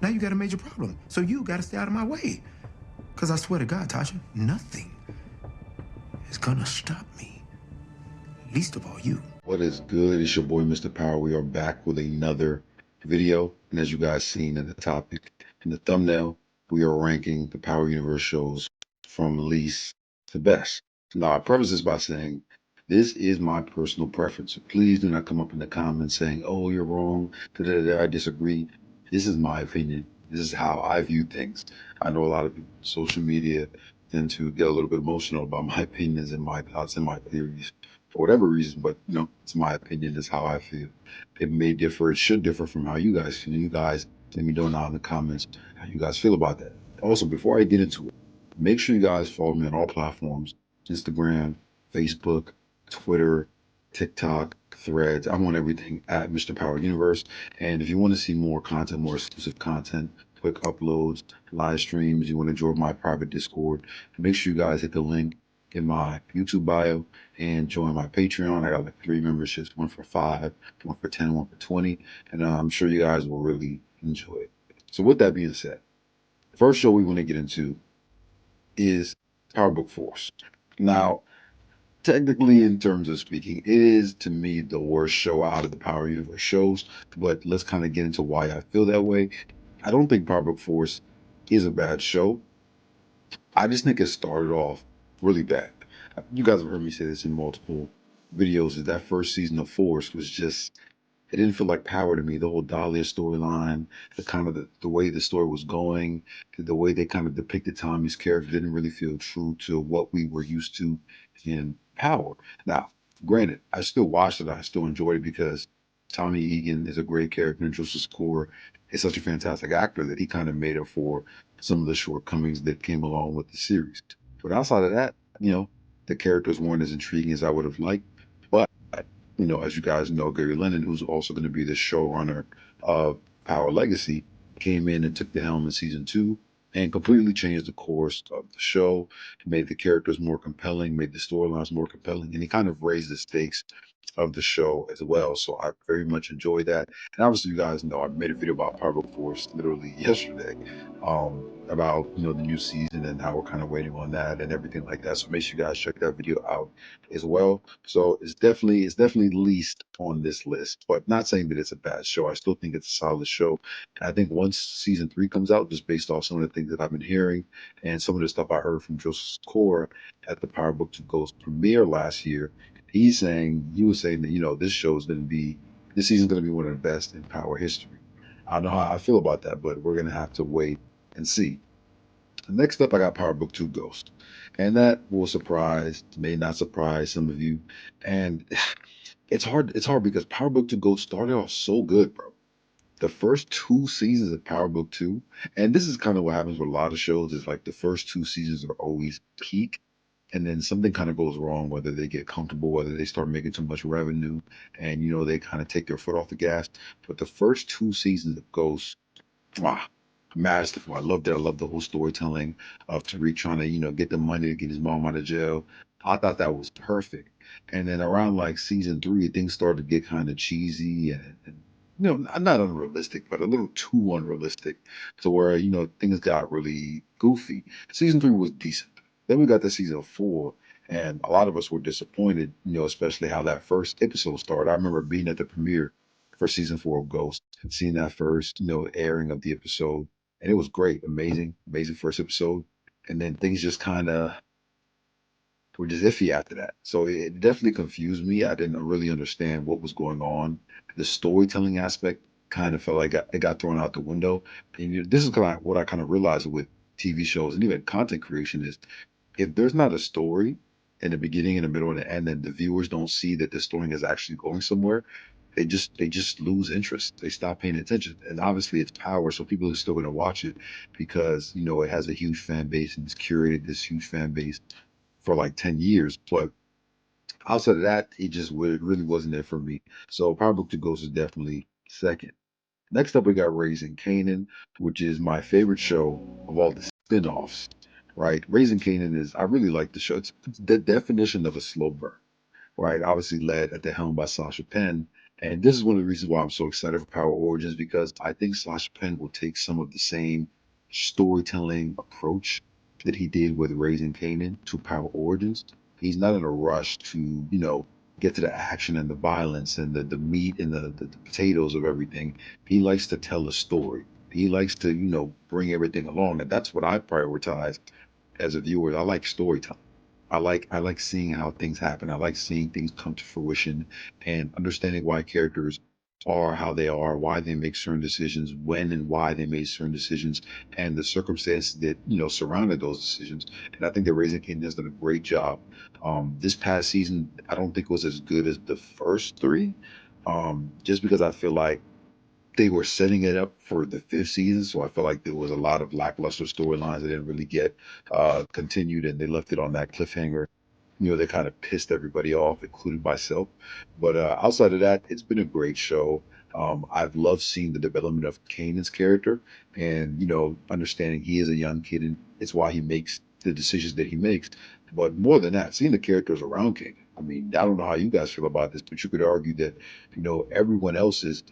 Now you got a major problem. So you got to stay out of my way. Because I swear to God, Tasha, nothing is going to stop me. Least of all you. What is good? It's your boy, Mr. Power. We are back with another video. And as you guys seen in the topic, in the thumbnail, we are ranking the Power Universe shows from least to best. Now, I preface this by saying this is my personal preference. So please do not come up in the comments saying, oh, you're wrong. I disagree. This is my opinion. This is how I view things. I know a lot of people on social media tend to get a little bit emotional about my opinions and my thoughts and my theories for whatever reason, but it's my opinion. It's how I feel. It may differ. It should differ from how you guys feel. You guys let me know now in the comments how you guys feel about that. Also, before I get into it, make sure you guys follow me on all platforms: Instagram, Facebook, Twitter, TikTok, Threads. I'm on everything at Mr. Power Universe. And if you want to see more content, more exclusive content, quick uploads, live streams, you want to join my private Discord, make sure you guys hit the link in my YouTube bio and join my Patreon. I got like 3 memberships, one for 5, one for 10, one for 20, and I'm sure you guys will really enjoy it. So with that being said, the first show we want to get into is Power Book Force. Now, technically, in terms of speaking, it is to me the worst show out of the Power Universe shows, but let's kind of get into why I feel that way. I don't think Power Book Force is a bad show. I just think it started off really bad. You guys have heard me say this in multiple videos. Is that first season of Force was just it didn't feel like Power to me. The whole Dahlia storyline, the kind of the way the story was going, the way they kind of depicted Tommy's character didn't really feel true to what we were used to in Power. Now, granted, I still watched it. I still enjoyed it because Tommy Egan is a great character, and Joseph Score is such a fantastic actor that he kind of made up for some of the shortcomings that came along with the series. But outside of that, the characters weren't as intriguing as I would have liked. But as you guys know, Gary Lennon, who's also going to be the showrunner of Power Legacy, came in and took the helm in season 2 and completely changed the course of the show, made the characters more compelling, made the storylines more compelling, and he kind of raised the stakes of the show as well. So I very much enjoyed that. And obviously, you guys know I made a video about Power Book Force literally yesterday, about the new season and how we're kind of waiting on that and everything like that. So make sure you guys check that video out as well. So it's definitely least on this list, but not saying that it's a bad show. I still think it's a solid show. And I think once season 3 comes out, just based off some of the things that I've been hearing and some of the stuff I heard from Joseph Core at the Power Book 2 Ghost premiere last year, he was saying that this season's gonna be one of the best in Power history. I don't know how I feel about that, but we're gonna have to wait and see. Next up, I got Power Book 2 Ghost. And that will surprise, may not surprise some of you. And it's hard because Power Book 2 Ghost started off so good, bro. The first 2 seasons of Power Book 2, and this is kind of what happens with a lot of shows, is like the first 2 seasons are always peak, and then something kind of goes wrong, whether they get comfortable, whether they start making too much revenue, and they kind of take their foot off the gas. But the first 2 seasons of Ghost, ah, masterful. I loved it. I loved the whole storytelling of Tariq trying to, get the money to get his mom out of jail. I thought that was perfect. And then around like season 3, things started to get kind of cheesy and not unrealistic, but a little too unrealistic to where, things got really goofy. Season 3 was decent. Then we got to season 4, and a lot of us were disappointed, especially how that first episode started. I remember being at the premiere for season 4 of Ghost, seeing that first, airing of the episode, and it was great, amazing, amazing first episode. And then things just kind of were just iffy after that. So it definitely confused me. I didn't really understand what was going on. The storytelling aspect kind of felt like it got thrown out the window. And this is kind of what I kind of realized with TV shows and even content creation is if there's not a story in the beginning, in the middle, and the end, and the viewers don't see that the story is actually going somewhere, they just lose interest. They stop paying attention. And obviously it's Power, so people are still gonna watch it because, it has a huge fan base and it's curated this huge fan base for like 10 years. But outside of that, it really wasn't there for me. So Power Book 2 Ghost is definitely second. Next up, we got Raising Kanan, which is my favorite show of all the spin-offs, right? Raising Kanan I really like the show. It's the definition of a slow burn, right? Obviously led at the helm by Sasha Penn. And this is one of the reasons why I'm so excited for Power Origins, because I think Sasha Penn will take some of the same storytelling approach that he did with Raising Kanan to Power Origins. He's not in a rush to, get to the action and the violence and the meat and the potatoes of everything. He likes to tell a story. He likes to, bring everything along. And that's what I prioritize as a viewer. I like storytelling. I like seeing how things happen. I like seeing things come to fruition and understanding why characters are how they are, why they make certain decisions, when and why they made certain decisions, and the circumstances that surrounded those decisions. And I think that Raising King has done a great job. This past season, I don't think was as good as the first three, just because I feel like they were setting it up for the fifth season, so I felt like there was a lot of lackluster storylines that didn't really get continued, and they left it on that cliffhanger. They kind of pissed everybody off, including myself. But outside of that, it's been a great show. I've loved seeing the development of Kanan's character, and understanding he is a young kid, and it's why he makes the decisions that he makes. But more than that, seeing the characters around Kanan. I mean, I don't know how you guys feel about this, but you could argue that everyone else is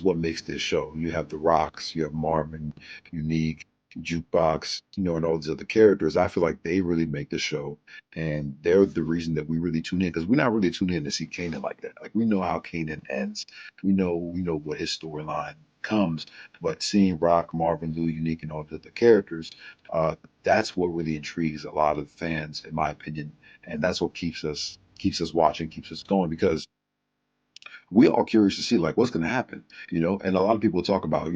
what makes this show. You have the Rocks, you have Marvin, Unique, Jukebox, and all these other characters. I feel like they really make the show, and they're the reason that we really tune in, because we're not really tuning in to see Kanan like that. Like, we know how Kanan ends. We know what his storyline comes, but seeing Rock, Marvin, Lou, Unique, and all the other characters, that's what really intrigues a lot of fans, in my opinion, and that's what keeps us watching, keeps us going, because we're all curious to see like what's going to happen, and a lot of people talk about,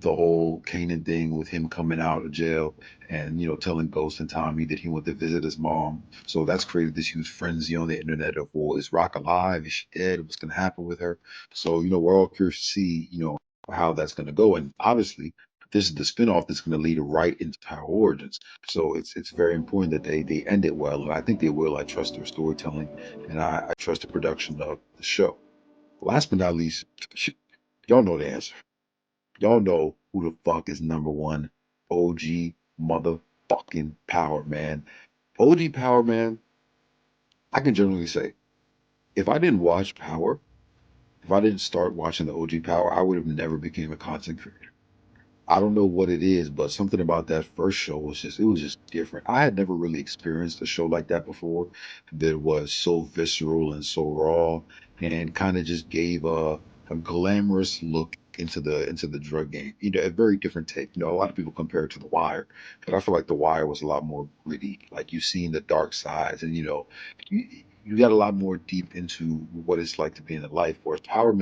the whole Kanan thing with him coming out of jail and, telling Ghost and Tommy that he went to visit his mom. So that's created this huge frenzy on the internet of, well, is Rock alive? Is she dead? What's going to happen with her? So, we're all curious to see, how that's going to go. And obviously, this is the spinoff that's going to lead right into Power Origins. So it's very important that they end it well. And I think they will. I trust their storytelling, and I trust the production of the show. Last but not least, y'all know the answer. Y'all know who the fuck is number one OG motherfucking Power Man. OG Power Man, I can generally say, if I didn't watch Power, if I didn't start watching the OG Power, I would have never became a content creator. I don't know what it is, but something about that first show it was just different. I had never really experienced a show like that before that was so visceral and so raw, and kind of just gave a glamorous look into the drug game. A very different take. A lot of people compare it to The Wire, but I feel like The Wire was a lot more gritty. Like, you've seen the dark sides, and you you got a lot more deep into what it's like to be in the life. Whereas Power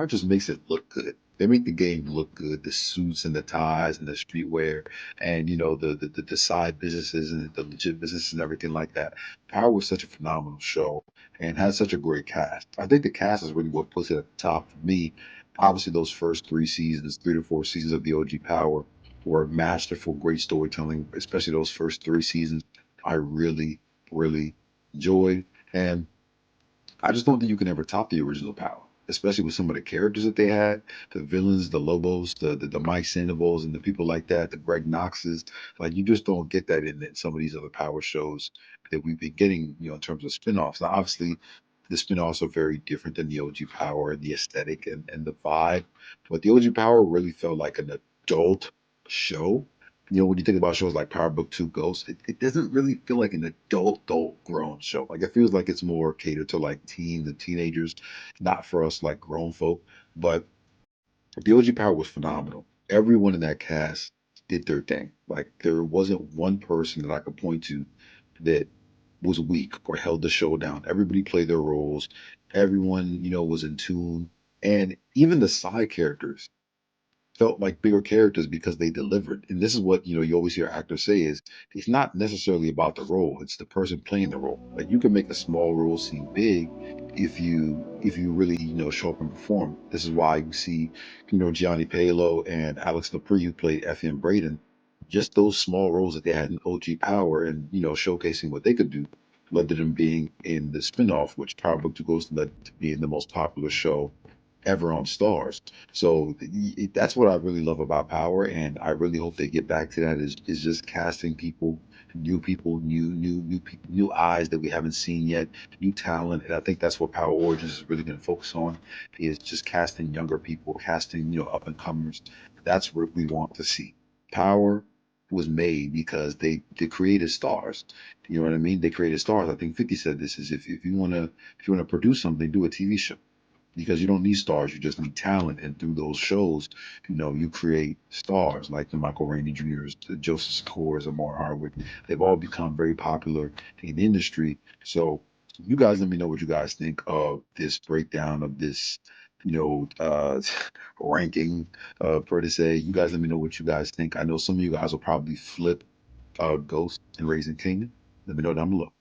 just makes it look good. They make the game look good, the suits and the ties and the streetwear, and the side businesses and the legit businesses and everything like that. Power was such a phenomenal show and has such a great cast. I think the cast is really what puts it at the top for me. Obviously, those first three seasons, 3 to 4 seasons of the OG Power, were masterful, great storytelling, especially those first three seasons. I really, really enjoyed. And I just don't think you can ever top the original Power, especially with some of the characters that they had, the villains, the Lobos, the Mike Sandovals, and the people like that, the Greg Knoxes. Like, you just don't get that in some of these other Power shows that we've been getting, in terms of spinoffs. Now, obviously, the spinoffs are very different than the OG Power, the aesthetic and the vibe, but the OG Power really felt like an adult show. When you think about shows like Power Book 2 Ghost, it doesn't really feel like an adult grown show. Like, it feels like it's more catered to like teens and teenagers, not for us like grown folk. But the OG Power was phenomenal. Everyone in that cast did their thing. Like, there wasn't one person that I could point to that was weak or held the show down. Everybody played their roles. Everyone, was in tune. And even the side characters felt like bigger characters because they delivered. And this is what you always hear actors say is it's not necessarily about the role; it's the person playing the role. Like, you can make a small role seem big if you really show up and perform. This is why you see Gianni Palo and Alex Lepre, who played Effie and Braden. Just those small roles that they had in OG Power, and showcasing what they could do, led to them being in the spinoff, which Power Book 2 Ghost led to being the most popular show ever on stars. So that's what I really love about Power, and I really hope they get back to that. Is just casting people, new eyes that we haven't seen yet, new talent, and I think that's what Power Origins is really going to focus on, is just casting younger people, casting up and comers. That's what we want to see. Power was made because they created stars. You know what I mean? They created stars. I think 50 said this is if you wanna produce something, do a TV show, because you don't need stars, you just need talent. And through those shows, you create stars like the Michael Rainey Jr.'s, the Joseph Secors, Amar Hardwick. They've all become very popular in the industry. So you guys let me know what you guys think of this breakdown of this, ranking, per to say. You guys let me know what you guys think. I know some of you guys will probably flip Ghost and Raising Kanan. Let me know down below.